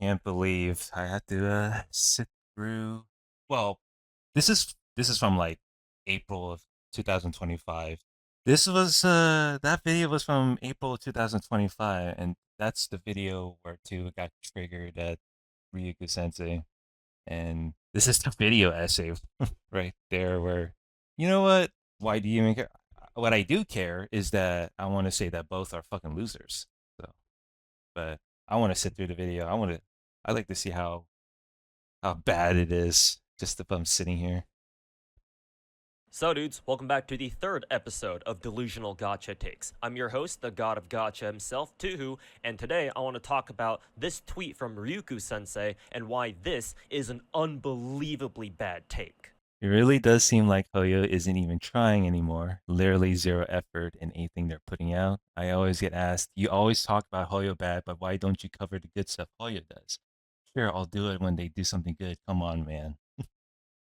Can't believe I had to sit through. Well, this is from like April of 2025. This was that video was from April of 2025, and that's the video where two got triggered at RyuukuSensei. And this is the video essay right there where, you know what? Why do you even care? What I do care is that I want to say that both are fucking losers. So, but I want to sit through the video. I like to see how bad it is just if I'm sitting here. So dudes, welcome back to the third episode of Delusional Gacha Takes. I'm your host, the god of gacha himself, Touhou, and today I want to talk about this tweet from RyuukuSensei and why this is an unbelievably bad take. It really does seem like Hoyo isn't even trying anymore. Literally zero effort in anything they're putting out. I always get asked, you always talk about Hoyo bad, but why don't you cover the good stuff Hoyo does? Sure, I'll do it when they do something good. Come on, man.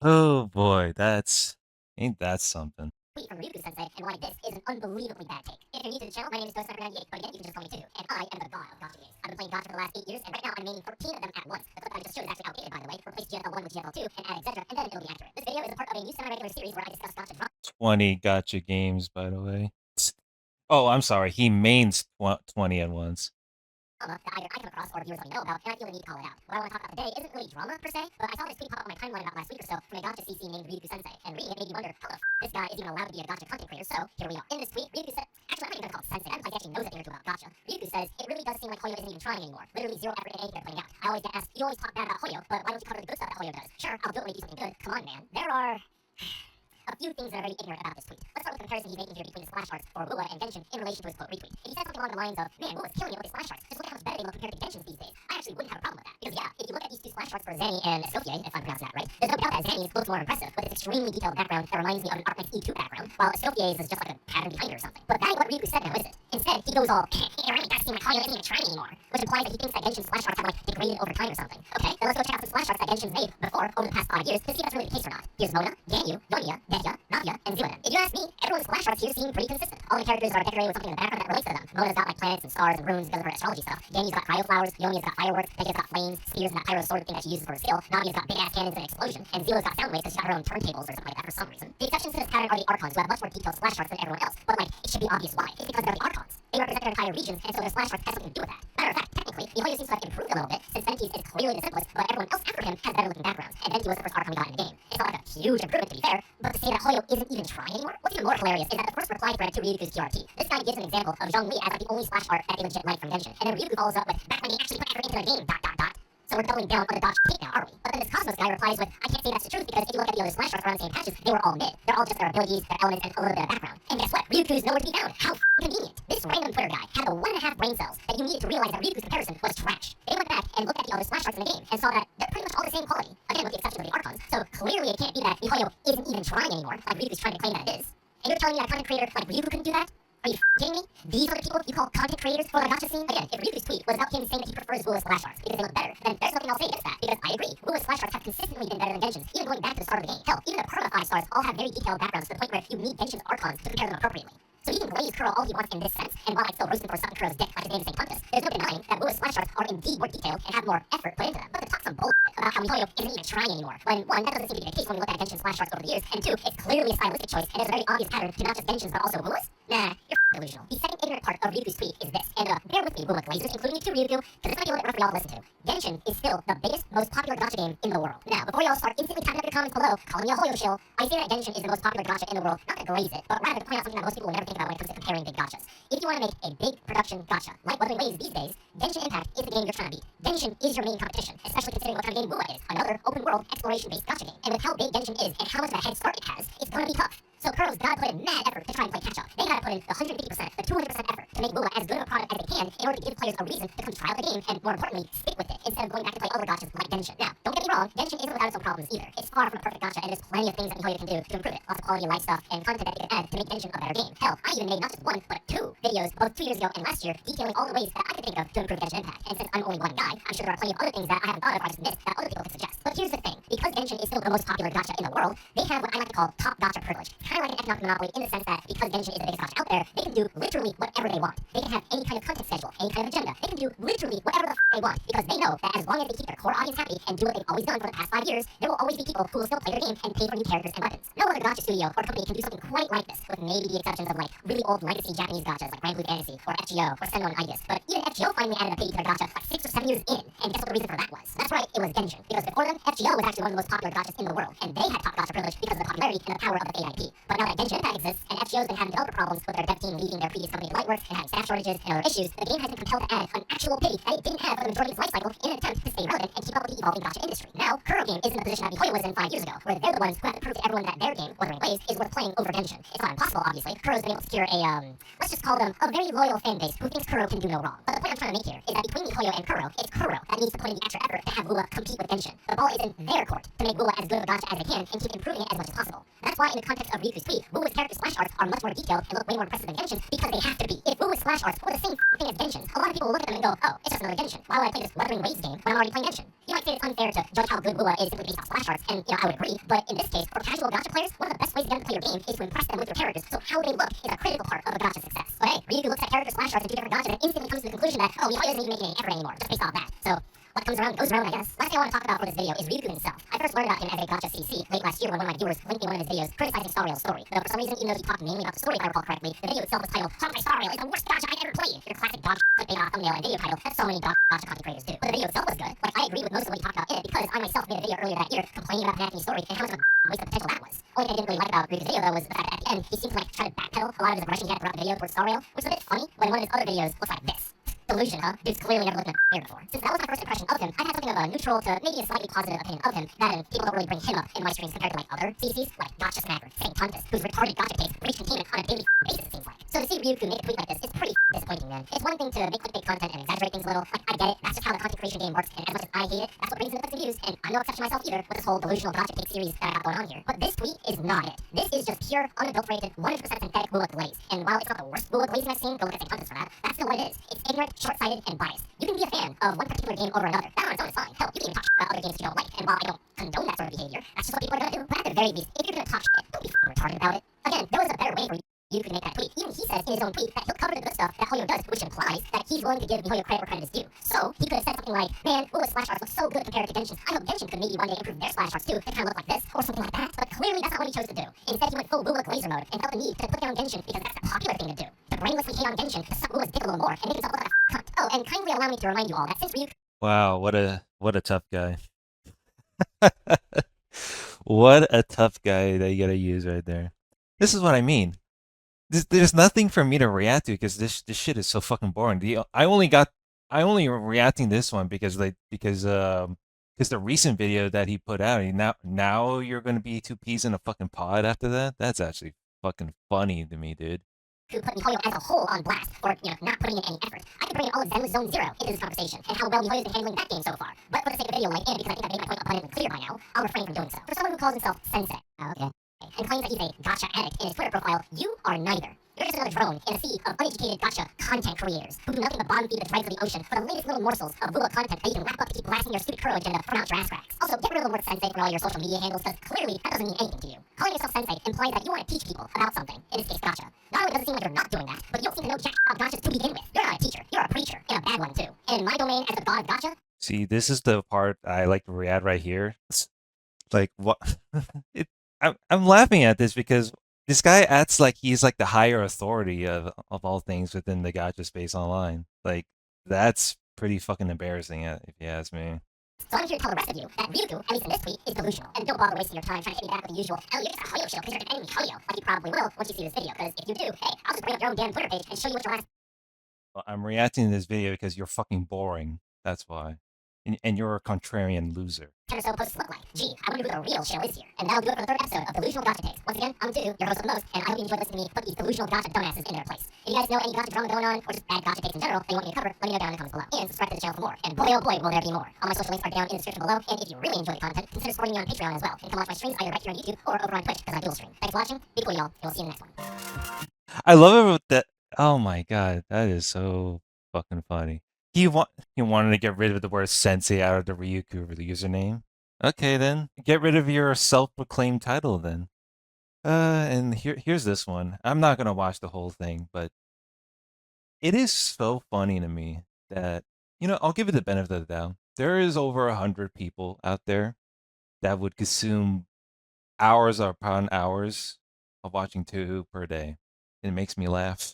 Oh boy, ain't that something. Tweet from RyuukuSensei and why this is an unbelievably bad take. If you're new to the channel, my name is TouhouSniper98, but again, you can just call me Touhou, and I am the god of gacha games. I've been playing gacha for the last 8 years, and right now I'm naming 14 of them at once. The clip that I just showed is actually outdated, by the way. Replace GFL1 with GFL2 and add etc., and then it'll be accurate. This video is a part of a new semi-regular series where I discuss gacha drama. 20 gacha games, by the way. Oh, I'm sorry. He mains 20 at once. That either I come across or viewers already know about, and I feel the need to call it out. What I want to talk about today isn't really drama per se, but I saw this tweet pop up on my timeline about last week or so from a Gacha CC named RyuukuSensei, and reading it made me wonder how the this guy is even allowed to be a Gacha content creator. So here we are. In this tweet, Ryuuku said, actually I'm not even gonna call it Sensei. I don't think he actually knows a thing or two about Gacha. Ryuuku says it really does seem like Hoyo isn't even trying anymore. Literally zero effort in anything they're putting out. I always get asked, you always talk bad about Hoyo, but why don't you cover the good stuff that Hoyo does? Sure, I'll do it when you do something good. Come on, man. There are a few things that are very ignorant about this tweet. Let's start with the comparison he's making here between the splash arts for Wuwa and Genshin in relation to his quote retweet. If he said something along the lines of, man, Wuwa's killing it with his splash arts, just look at how much better they look compared to Genshin's these days, I actually wouldn't have a problem with that. Because yeah, if you look at these two splash arts for Zenny and Sophie, if I'm pronouncing that right, there's no doubt that Zenny's looks more impressive with its extremely detailed background that reminds me of an Arclight E2 background, while Sophie's is just like a pattern behind her or something. But that ain't what Ryuuku said now, is it? Instead, he goes all, hey, right, that seems like Hoyo isn't even trying anymore, which implies that he thinks that Genshin's splash arts have like degraded over time or something. Okay, then let's go check out some splash arts that Genshin's made before over the past 5 years to see if that's really the case or not. Here's Mona, Ganyu, Yonya, Deja, Navia, and Zillion. If you ask me, everyone's splash arts here seem pretty consistent. All the characters are decorated with something in the background that relates to them. Mona's got like planets and stars and runes because of her astrology stuff. Ganyu's got cryo flowers, Yonia's got fireworks, Deja's got flames, spears, and that pyro sword thing that she uses for her skill. Navia's got big ass cannons and an explosion, and Zilo's got sound waves because she's got her own turntables or something like that for some reason. The exceptions to this pattern are the Archons, who have much more detailed splash arts than everyone else. But like, it should be obvious why. It's because they're the Archons. They represent their entire regions, and so their splash arts has something to do with that. Matter of fact, technically, the Hoyo seems to have improved a little bit, since Venti's is clearly the simplest, but everyone else after him has better looking backgrounds, and Venti was the first Archon we got in the game. It's not like a huge improvement to be fair, but to say that Hoyo isn't even trying anymore? What's even more hilarious is that the first reply thread to Ryuku's QRT, this guy gives an example of Zhongli as like the only splash art that they legit like from Genshin, and then Ryuku follows up with, back when they actually put effort into the game, dot dot dot. So we're doubling down on the dodge take now, are we? But then this Cosmos guy replies with, I can't say that's the truth because if you look at the other splash arts around the same patches, they were all mid. They're all just their abilities, their elements, and a little bit of background. And guess what? Ryuku's nowhere to be found. How convenient. This random Twitter guy had the 1.5 brain cells that you needed to realize that Ryuku's comparison was trash. They went back and looked at the other splash arts in the game and saw that they're pretty much all the same quality. Again, with the exception of the Archons. So clearly it can't be that the Hoyo isn't even trying anymore, like Ryuku's trying to claim that it is. And you're telling me that a content creator like Ryuku couldn't do that? Are you kidding me? These are the people you call content creators for the gacha scene? Again, if Ryuku's tweet was about him saying that he prefers Wuwa's splash arts because they look better, then there's nothing I'll say against that, because I agree. Wuwa's splash arts have consistently been better than Genshin's, even going back to the start of the game. Hell, even the Perma 5 stars all have very detailed backgrounds to the point where you need Genshin's Archons to compare them appropriately. So you can blaze Kuro all he wants in this sense, and while I still roast him for sucking Kuro's dick like his name is St. Puntus, there's no denying that Wuwa's splash arts are indeed more detailed and have more effort put into them. But to talk some bullshit about how Hoyo isn't even trying anymore, when one, that doesn't seem to be the case when we look at Genshin's splash arts over the years, and two, it's clearly a stylistic choice, and there's a very obvious pattern to not just Genshin's but also Wuwa's? Nah, you're delusional. The second ignorant part of Ryuku's tweet is this, and bear with me, Wuwa glazers, including you too, Ryuku, because this might be a little bit rough for y'all to listen to. Genshin is still the biggest, most popular gacha game in the world. Now, before y'all start instantly tapping up your comments below, calling me a Hoyo shill, I say that Genshin is the most popular gacha in the world, not to glaze it, but rather to point out something that most people will never think about when it comes to comparing big gachas. If you want to make a big production gacha, like Wuthering Waves these days, Genshin Impact is the game you're trying to beat. Genshin is your main competition, especially considering what kind of game Wuwa is, another open-world, exploration-based gacha game. And with how big Genshin is and how much of a head start it has, it's gonna be tough. So Kuro's gotta put in mad effort to try and play catch-up. They gotta put in the 150%, the 200% effort to make Wuwa as good of a product as they can in order to give players a reason to come try out the game and, more importantly, stick with it instead of going back to play other gachas like Genshin. Now, don't get me wrong, Genshin isn't without its own problems either. It's far from a perfect gacha, and there's plenty of things that Hoyo can do to improve it. Lots of quality of life stuff and content that they can add to make Genshin a better game. Hell, I even made not just one, but 2 videos, both 2 years ago and last year, detailing all the ways that I could think of to improve Genshin Impact. And since I'm only one guy, I'm sure there are plenty of other things that I haven't thought of or I just missed that other people could suggest. But here's the thing, because Genshin is still the most popular gacha in the world, they have what I like to call top gacha privilege. kind of like an economic monopoly in the sense that because Genshin is the biggest gacha out there, they can do literally whatever they want. They can have any kind of content schedule, any kind of agenda. They can do literally whatever the they want because they know that as long as they keep their core audience happy and do what they've always done for the past 5 years, there will always be people who will still play their game and pay for new characters and weapons. No other gacha studio or company can do something quite like this, with maybe the exceptions of like really old legacy Japanese gachas like Grand Blue Fantasy or FGO or Senno and Itis. But even FGO finally added a pay to their gacha like 6 or 7 years in, and guess what the reason for that was? That's right, it was Genshin. Because before them, FGO was actually one of the most popular gachas in the world, and they had top gacha privilege because of the popularity and the power of the paid IP. But now that Genshin Impact exists, and FGO's been having developer problems with their dev team leaving their previous company to Lightwork and having staff shortages and other issues, the game has been compelled to add an actual pay that it didn't have for the majority of its life cycle in an attempt to stay relevant and keep up with the evolving gacha industry. Now, Kuro Game is in the position that Mihoyo was in 5 years ago, where they're the ones who have to prove to everyone that their game, Wuthering Waves, is worth playing over Genshin. It's not impossible, obviously. Kuro's been able to secure a, let's just call them a very loyal fan base who thinks Kuro can do no wrong. But the point I'm trying to make here is that between Mihoyo and Kuro, it's Kuro that needs to put in the extra effort to have Wuwa compete with Genshin. The ball is in their court to make Wuwa as good of a gacha as they can and keep improving it as much as possible. That's why in the context of Ryuku's tweet, Wuwa's character splash arts are much more detailed and look way more impressive than Genshin because they have to be. If Wuwa's splash arts were the same thing as Genshin, a lot of people will look at them and go, oh, it's just another Genshin. Why would I play this Wuthering Waves game when I'm already playing Genshin? You might say it's unfair to judge how good Wuwa is simply based off splash arts, and I would agree, but in this case, for casual gacha players, one of the best ways to get them to play your game is to impress them with your characters, so how they look is a critical part of a gacha success. But hey, Ryuku looks at character splash arts in 2 different gachas and instantly comes to the conclusion that, oh, Mihoyo doesn't need to make any effort anymore, just based off that. So, what comes around goes around, I guess. Last thing I want to talk about for this video is Ryuku himself. I first learned about him as a Gacha CC late last year when one of my viewers linked me one of his videos criticizing Star Rail's story. Though for some reason, even though he talked mainly about the story, if I recall correctly, the video itself was titled "Samurai Star Rail is the worst gacha I ever played." Your classic dog clickbait thumbnail and video title that so many gacha content creators do. But the video itself was good. Like, I agreed with most of what he talked about in it because I myself made a video earlier that year complaining about Anthony's story and how much of a waste of potential that was. Only thing I didn't really like about Ryuku's video though was the fact that at the end he seemed to like try to backpedal a lot of his aggression he had throughout the video towards Star Rail, which is a bit funny when one of his other videos looks like this. Delusion, huh? Dude's clearly never looked in a mirror before. Since that was my first impression of him, I've had something of a neutral to maybe a slightly positive opinion of him, that people don't really bring him up in my streams compared to like other CCs, like Gacha Smacker, Saint Puntus, whose retarded gacha takes reach containment on a daily basis, it seems like. So to see Ryuku make a tweet like this is pretty disappointing, man. It's one thing to make clickbait content and exaggerate things a little, like, I get it, that's just how the content creation game works, and as much as I hate it, that's what brings in the clicks and views, and I'm no exception myself either with this whole delusional gacha take series that I got going on here. But this tweet is not it. This is just pure, unadulterated, 100% synthetic Wuwa glaze. And while it's not the worst Wuwa glaze I've seen, go look at Saint Puntus for that, that's still what it is. It's ignorant, short-sighted, and biased. You can be a fan of one particular game over another. That on its own is fine. Hell, you can even talk about other games that you don't like. And while I don't condone that sort of behavior, that's just what people are gonna do. But at the very least, if you're gonna talk shit, don't be retarded about it. Again, there was a better way for you to make that tweet. Even he says in his own tweet that he'll cover the good stuff that Hoyo does, which implies that he's willing to give Mihoyo credit where credit is due. So he could have said something like, man, Wuwa's splash arts look so good compared to Genshin. I hope Genshin could maybe one day improve their splash arts too. They kind of look like this, or something like that. But clearly that's not what he chose to do. Instead, he went full Wuwa glazer mode and felt the need to put down Genshin because that's the popular thing to do. To brainlessly hate on Genshin, to suck Wuwa's dick a little more, and make himself look like a cunt. Oh, and kindly allow me to remind you all that since Ryuku Wow, what a tough guy. What a tough guy that you gotta use right there. This is what I mean. There's nothing for me to react to because this shit is so fucking boring. I only reacting this one because the recent video that he put out. Now you're gonna be 2 peas in a fucking pod after that. That's actually fucking funny to me, dude. who put Mihoyo as a whole on blast for, not putting in any effort. I could bring in all of Zenless Zone Zero into this conversation and how well Mihoyo's been handling that game so far. But for the sake of video length and because I think I've made my point abundantly clear by now, I'll refrain from doing so. For someone who calls himself Sensei, and claims that he's a gacha addict in his Twitter profile, you are neither. You're just another drone in a sea of uneducated gacha content creators who do nothing but bottom feed the dregs of the ocean for the latest little morsels of Wuwa content that you can wrap up to keep blasting your stupid Kuro agenda from out your ass cracks. Also, get rid of the word Sensei from all your social media handles because clearly that doesn't mean anything to you. Calling yourself Sensei implies that you want to teach people about something, in this case gacha. Not only does it seem like you're not doing that, but you don't seem to know jack about gachas to begin with. You're not a teacher, you're a preacher, and a bad one too. And in my domain as the god of gacha, See, this is the part I like to react right here. It's like what? I'm laughing at this because this guy acts like he's like the higher authority of all things within the gacha space online. Like that's pretty fucking embarrassing, if you ask me. so I'm here to tell the rest of you that Ryuku, at least in this tweet, is delusional. And don't bother wasting your time trying to hit me back with the usual, oh, you're just a Hoyo shill because you're an enemy Hoyo, like you probably will once you see this video. Because if you do, hey, I'll just bring up your own damn Twitter page and show you what your last Well, I'm reacting to this video because you're fucking boring. That's why. And you're a contrarian loser. so posts look like. Gee, I wonder who the real show is here. And that'll do it for the third episode of Delusional Gacha Takes. Once again, I'm Tutu, your host of the most, and I hope you enjoyed listening to me put these delusional gacha dumbasses in their place. If you guys know any gacha drama going on, or just bad gacha takes in general that you want me to cover, let me know down in the comments below. And subscribe to the channel for more. And boy oh boy will there be more. All my social links are down in the description below, and if you really enjoy the content, consider supporting me on Patreon as well. And come watch my streams either right here on YouTube or over on Twitch, because I dual stream. Thanks for watching, be cool y'all, and we'll see you in the next one. I love it that. Oh my god, that is so fucking funny. He wanted to get rid of the word sensei out of the Ryuku username. Okay then, get rid of your self-proclaimed title then. And here's this one. I'm not gonna watch the whole thing, but it is so funny to me that I'll give it the benefit of the doubt. There is over 100 people out there that would consume hours upon hours of watching Touhou per day. It makes me laugh.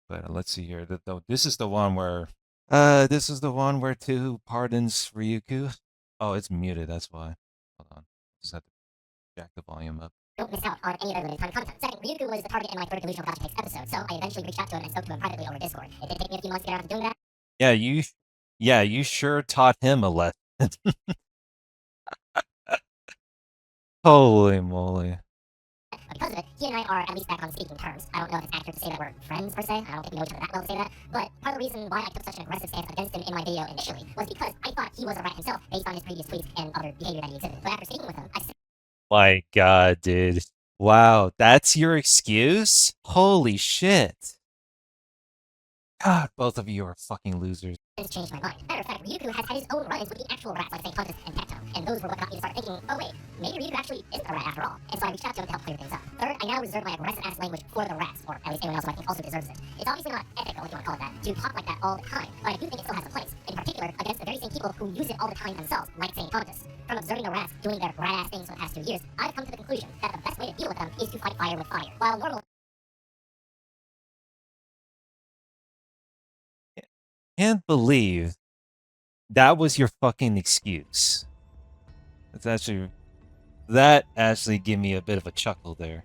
But let's see here. This is the one where Touhou pardons Ryuku. Oh, it's muted. That's why. Hold on. Just have to jack the volume up. Don't miss out on any other limited time content. Second, Ryuku was the target in my third Delusional Gacha Takes episode, so I eventually reached out to him and spoke to him privately over Discord. It did take me a few months to get around to doing that. You sure taught him a lesson. Holy moly. Because of it, he and I are at least back on speaking terms. I don't know if it's accurate to say that we're friends per se. I don't think we know each other that well to say that. But part of the reason why I took such an aggressive stance against him in my video initially was because I thought he was a rat himself based on his previous tweets and other behavior that he exhibited. But after speaking with him, I My God, dude. Wow, that's your excuse? Holy shit. God, both of you are fucking losers. since changed my mind. Matter of fact, Ryuku has had his own run-ins with the actual rats like Saint and Pecto, and those were what got me to start thinking, oh wait, maybe Ryuku actually isn't a rat after all. And so I reached out to him to help clear things up. Third, I now reserve my aggressive-ass language for the rats, or at least anyone else who I think also deserves it. It's obviously not ethical, if you want to call it that, to talk like that all the time, but I do think it still has a place, in particular against the very same people who use it all the time themselves, like Saint Pontus. From observing the rats doing their rat-ass things for the past 2 years, I've come to the conclusion that the best way to deal with them is to fight fire with fire. While normal Can't believe that was your fucking excuse. That actually gave me a bit of a chuckle there.